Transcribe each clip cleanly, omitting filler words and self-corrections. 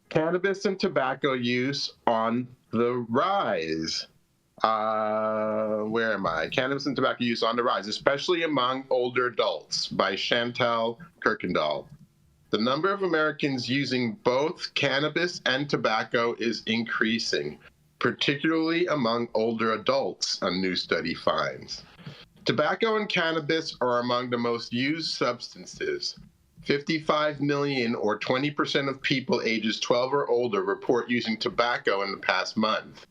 Cannabis and tobacco use on the rise. Where am I? Cannabis and tobacco use on the rise, especially among older adults, by Chantal Kirkendall. The number of Americans using both cannabis and tobacco is increasing, particularly among older adults, a new study finds. Tobacco and cannabis are among the most used substances. 55 million, or 20% of people ages 12 or older, report using tobacco in the past month,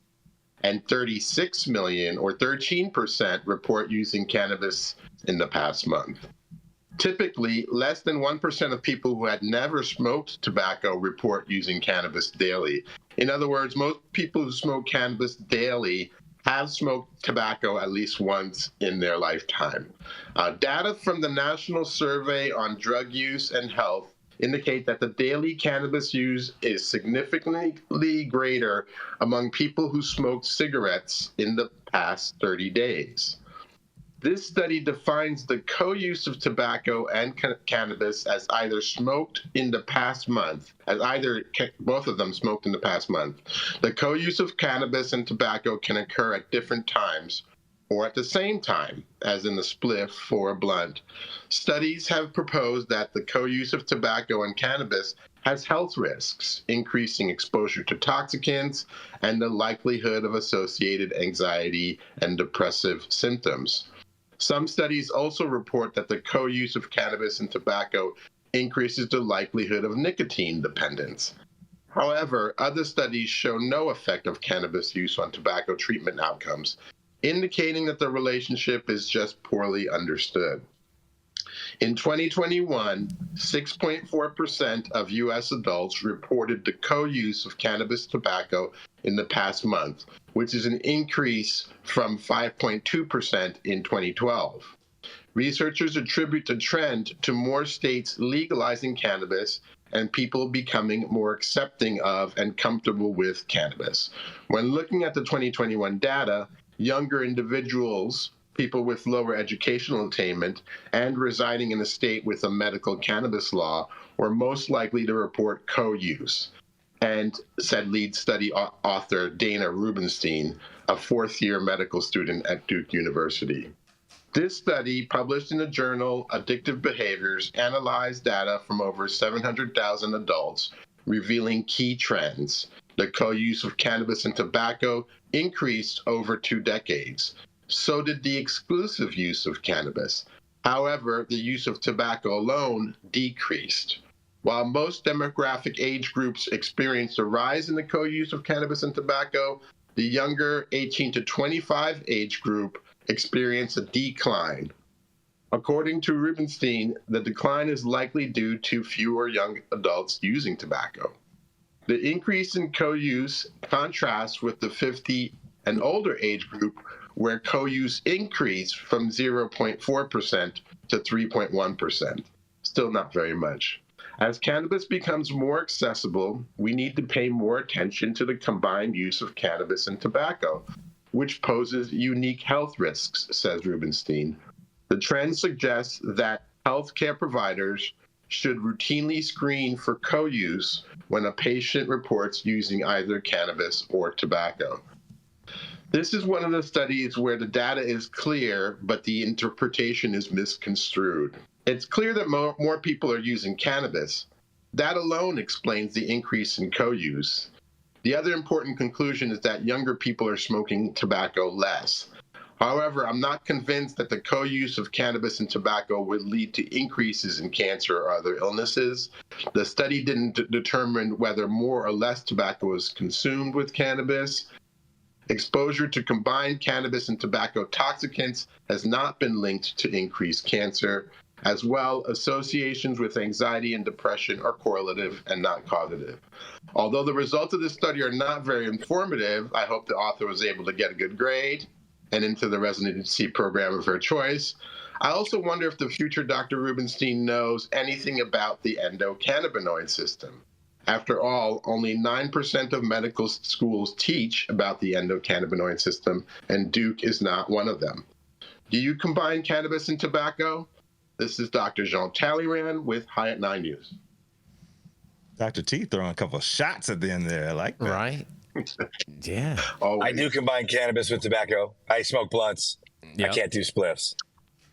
and 36 million, or 13%, report using cannabis in the past month. Typically, less than 1% of people who had never smoked tobacco report using cannabis daily. In other words, most people who smoke cannabis daily have smoked tobacco at least once in their lifetime. Data from the National Survey on Drug Use and Health indicate that the daily cannabis use is significantly greater among people who smoked cigarettes in the past 30 days. This study defines the co-use of tobacco and cannabis as either smoked in the past month, both of them smoked in the past month. The co-use of cannabis and tobacco can occur at different times or at the same time, as in the spliff or a blunt. Studies have proposed that the co-use of tobacco and cannabis has health risks, increasing exposure to toxicants and the likelihood of associated anxiety and depressive symptoms. Some studies also report that the co-use of cannabis and tobacco increases the likelihood of nicotine dependence. However, other studies show no effect of cannabis use on tobacco treatment outcomes, indicating that the relationship is just poorly understood. In 2021, 6.4% of U.S. adults reported the co-use of cannabis tobacco in the past month, which is an increase from 5.2% in 2012. Researchers attribute the trend to more states legalizing cannabis and people becoming more accepting of and comfortable with cannabis. When looking at the 2021 data, younger individuals, people with lower educational attainment, and residing in a state with a medical cannabis law were most likely to report co-use, and said lead study author Dana Rubenstein, a fourth-year medical student at Duke University. This study, published in the journal Addictive Behaviors, analyzed data from over 700,000 adults, revealing key trends. The co-use of cannabis and tobacco increased over 2 decades. So did the exclusive use of cannabis. However, the use of tobacco alone decreased. While most demographic age groups experienced a rise in the co-use of cannabis and tobacco, the younger 18 to 25 age group experienced a decline. According to Rubenstein, the decline is likely due to fewer young adults using tobacco. The increase in co-use contrasts with the 50 and older age group, where co-use increased from 0.4% to 3.1%. Still not very much. As cannabis becomes more accessible, we need to pay more attention to the combined use of cannabis and tobacco, which poses unique health risks, says Rubenstein. The trend suggests that healthcare providers should routinely screen for co-use when a patient reports using either cannabis or tobacco. This is one of the studies where the data is clear, but the interpretation is misconstrued. It's clear that more people are using cannabis. That alone explains the increase in co-use. The other important conclusion is that younger people are smoking tobacco less. However, I'm not convinced that the co-use of cannabis and tobacco would lead to increases in cancer or other illnesses. The study didn't determine whether more or less tobacco was consumed with cannabis. Exposure to combined cannabis and tobacco toxicants has not been linked to increased cancer. As well, associations with anxiety and depression are correlative and not causative. Although the results of this study are not very informative, I hope the author was able to get a good grade and into the residency program of her choice. I also wonder if the future Dr. Rubenstein knows anything about the endocannabinoid system. After all, only 9% of medical schools teach about the endocannabinoid system, and Duke is not one of them. Do you combine cannabis and tobacco? This is Dr. Jean Talleyrand with High at 9 News. Dr. T throwing a couple shots at the end there. I like that. Right? Yeah. I do combine cannabis with tobacco. I smoke blunts. Yep. I can't do spliffs.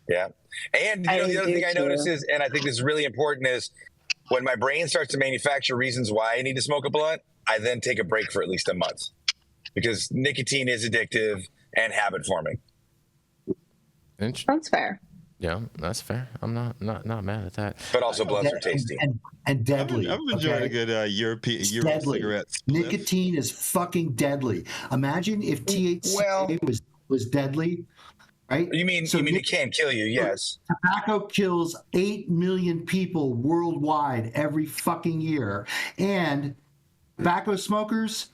Yeah. And the other thing I notice is, and I think this is really important, is when my brain starts to manufacture reasons why I need to smoke a blunt, I then take a break for at least a month because nicotine is addictive and habit forming. That's fair. Yeah, that's fair. I'm not mad at that. But also blunts are tasty. And deadly. I've enjoyed a good European cigarette. Nicotine is fucking deadly. Imagine if THC was deadly, right? You mean it can kill you, yes. Tobacco kills 8 million people worldwide every fucking year. And tobacco smokers,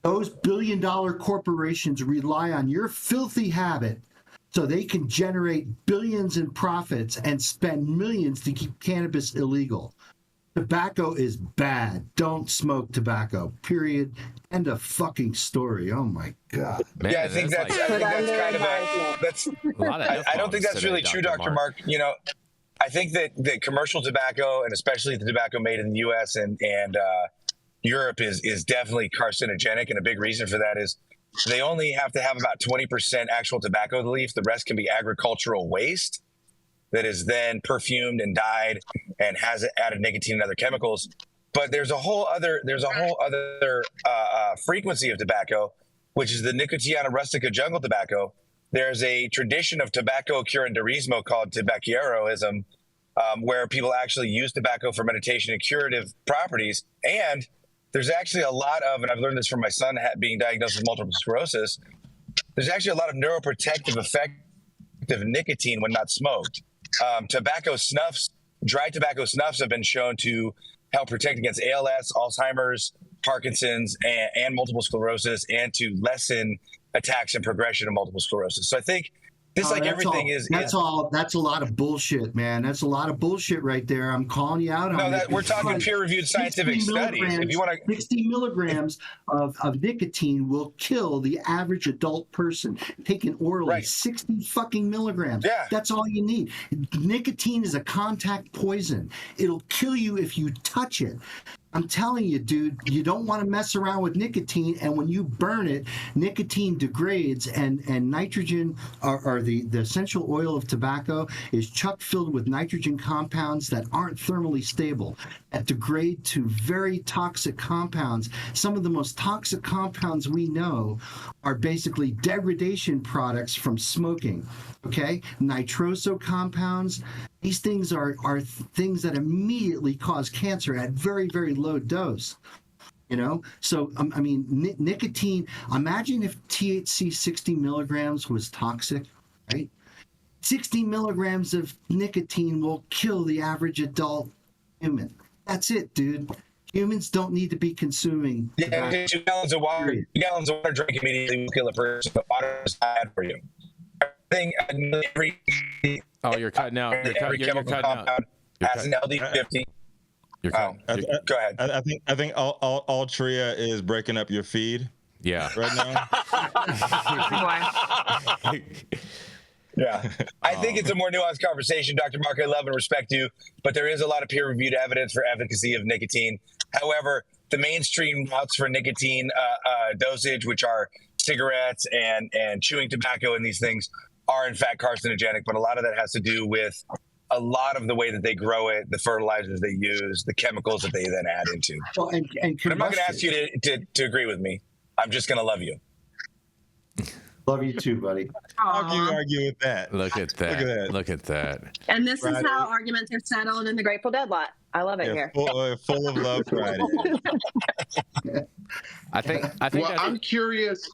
those billion-dollar corporations rely on your filthy habit so they can generate billions in profits and spend millions to keep cannabis illegal. Tobacco is bad. Don't smoke tobacco. Period. End of fucking story. Oh my God. Man, yeah, I think that's kind of a lot of I don't think that's really true, Dr. Mark. You know, I think that commercial tobacco, and especially the tobacco made in the U.S. and Europe, is definitely carcinogenic, and a big reason for that is they only have to have about 20% actual tobacco leaf. The rest can be agricultural waste that is then perfumed and dyed and has added nicotine and other chemicals. But there's a whole other frequency of tobacco, which is the Nicotiana rustica jungle tobacco. There's a tradition of tobacco curanderismo called tabacieroism, where people actually use tobacco for meditation and curative properties. And there's actually a lot of, and I've learned this from my son being diagnosed with multiple sclerosis, there's actually a lot of neuroprotective effect of nicotine when not smoked. Tobacco snuffs, dry tobacco snuffs have been shown to help protect against ALS, Alzheimer's, Parkinson's, and multiple sclerosis, and to lessen attacks and progression of multiple sclerosis. So I think this, everything, that's a lot of bullshit, man. That's a lot of bullshit right there. I'm calling you out on it. We're talking peer-reviewed scientific studies. If you want to, 60 milligrams of nicotine will kill the average adult person taken orally. Right. 60 fucking milligrams. Yeah. That's all you need. Nicotine is a contact poison. It'll kill you if you touch it. I'm telling you, dude, you don't want to mess around with nicotine, and when you burn it, nicotine degrades, and nitrogen, or the essential oil of tobacco, is chock filled with nitrogen compounds that aren't thermally stable, that degrade to very toxic compounds. Some of the most toxic compounds we know are basically degradation products from smoking, okay? Nitroso compounds. These things are things that immediately cause cancer at very, very low dose, you know? So, I mean, nicotine, imagine if THC 60 milligrams was toxic, right? 60 milligrams of nicotine will kill the average adult human. That's it, dude. Humans don't need to be consuming. Yeah, 2 gallons of water. 2 gallons of water drink immediately will kill a person. But water is bad for you. You're cutting out. Every chemical compound has an LD50. Go ahead. I think Altria is breaking up your feed. Yeah. Right now. Yeah. I think it's a more nuanced conversation. Dr. Mark, I love and respect you, but there is a lot of peer-reviewed evidence for efficacy of nicotine. However, the mainstream routes for nicotine dosage, which are cigarettes and chewing tobacco and these things, are in fact carcinogenic, but a lot of that has to do with a lot of the way that they grow it, the fertilizers they use, the chemicals that they then add into. Well, and but I'm not going to ask you to agree with me. I'm just going to love you. Love you too, buddy. How do you argue with that? Look at that. Look at that. And this is how arguments are settled in the Grateful Dead lot. I love it here. Full of love Friday. I think. Well, I'm curious.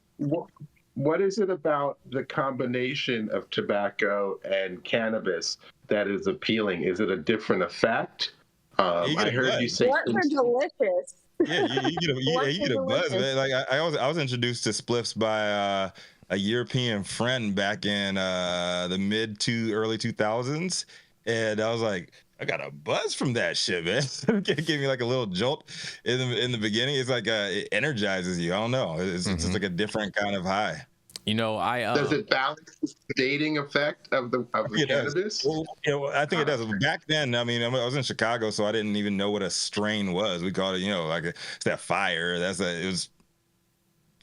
What is it about the combination of tobacco and cannabis that is appealing? Is it a different effect? I heard you say. What are delicious. Yeah, you get a buzz, man. Like I was introduced to spliffs by a European friend back in the early 2000s, and I was like, I got a buzz from that shit, man. It gave me like a little jolt in the beginning. It's like it energizes you. I don't know. It's just like a different kind of high. Does it balance the sedating effect of the cannabis? Well, I think it does. Back then, I mean, I was in Chicago, so I didn't even know what a strain was. We called it, like it's that fire.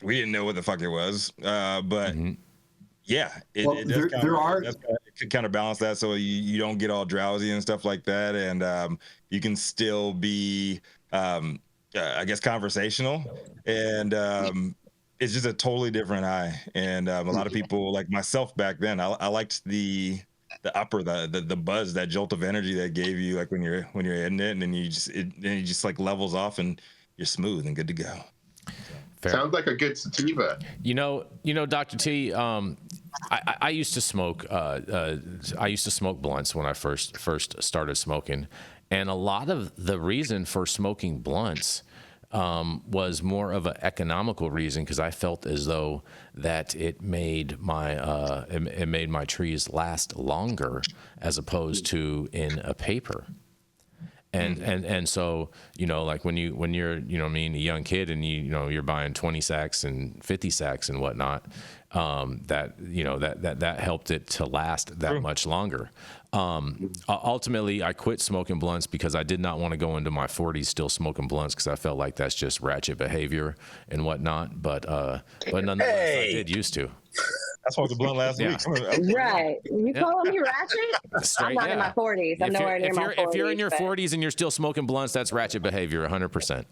We didn't know what the fuck it was. But yeah, it could kind of balance that, so you don't get all drowsy and stuff like that, and you can still be, I guess, conversational, and it's just a totally different high. And a lot of people, like myself back then, I liked the buzz, that jolt of energy that gave you, like when you're in it, and then it just like levels off and you're smooth and good to go. Fair. Sounds like a good sativa. Dr. T, I used to smoke. I used to smoke blunts when I first started smoking, and a lot of the reason for smoking blunts was more of an economical reason, because I felt as though that it made my trees last longer as opposed to in a paper. And so, like when you're, a young kid, and you're buying 20 sacks and 50 sacks and whatnot, that helped it to last that much longer. Ultimately, I quit smoking blunts because I did not want to go into my 40s still smoking blunts, because I felt like that's just ratchet behavior and whatnot. But nonetheless, I did used to. I smoked a blunt last week. Right. You calling me ratchet? I'm not in my 40s. I'm nowhere near my 40s. If you're in your 40s and you're still smoking blunts, that's ratchet behavior, 100%.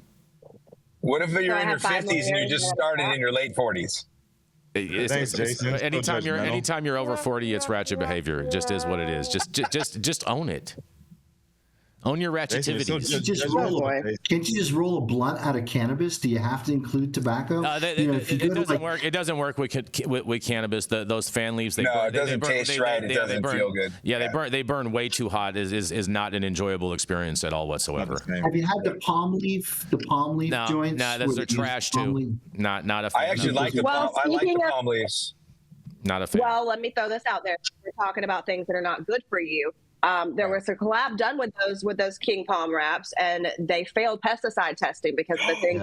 What if you're in your 50s and you just started in your late 40s? Thanks, Jason. Anytime you're over 40, it's ratchet behavior. It just is what it is. Just own it. Own your ratchetivities. Can't you just roll a blunt out of cannabis? Do you have to include tobacco? It doesn't work with cannabis. Those fan leaves. It doesn't taste right. It doesn't feel good. Yeah, they burn way too hot. Is not an enjoyable experience at all whatsoever. Have you had the palm leaf joints? No, those are trash too. Not a fan. I actually like the palm leaves. Not a fan. Well, let me throw this out there. We're talking about things that are not good for you. There was a collab done with those King Palm wraps, and they failed pesticide testing because the things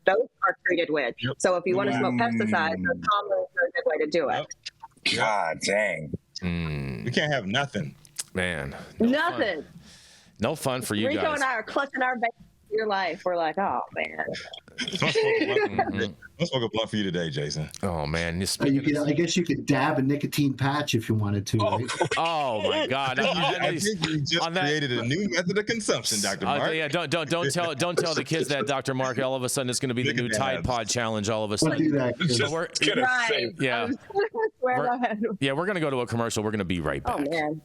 those are treated with. Yep. So if you want to smoke pesticides, those palm leaves are a good way to do it. God dang. We can't have nothing, man. Nothing. No fun for you Rico guys. Rico and I are clutching our baby for your life. We're like, oh man. Let's smoke a blunt for you today, Jason. Oh man, I guess you could dab a nicotine patch if you wanted to. Right? Oh my God! I think you just created a new method of consumption, Dr. Mark. Yeah, don't tell the kids that, Dr. Mark. All of a sudden, it's going to be the new Tide Pod challenge. All of a sudden, do that. We're going to go to a commercial. We're going to be right back. Oh man.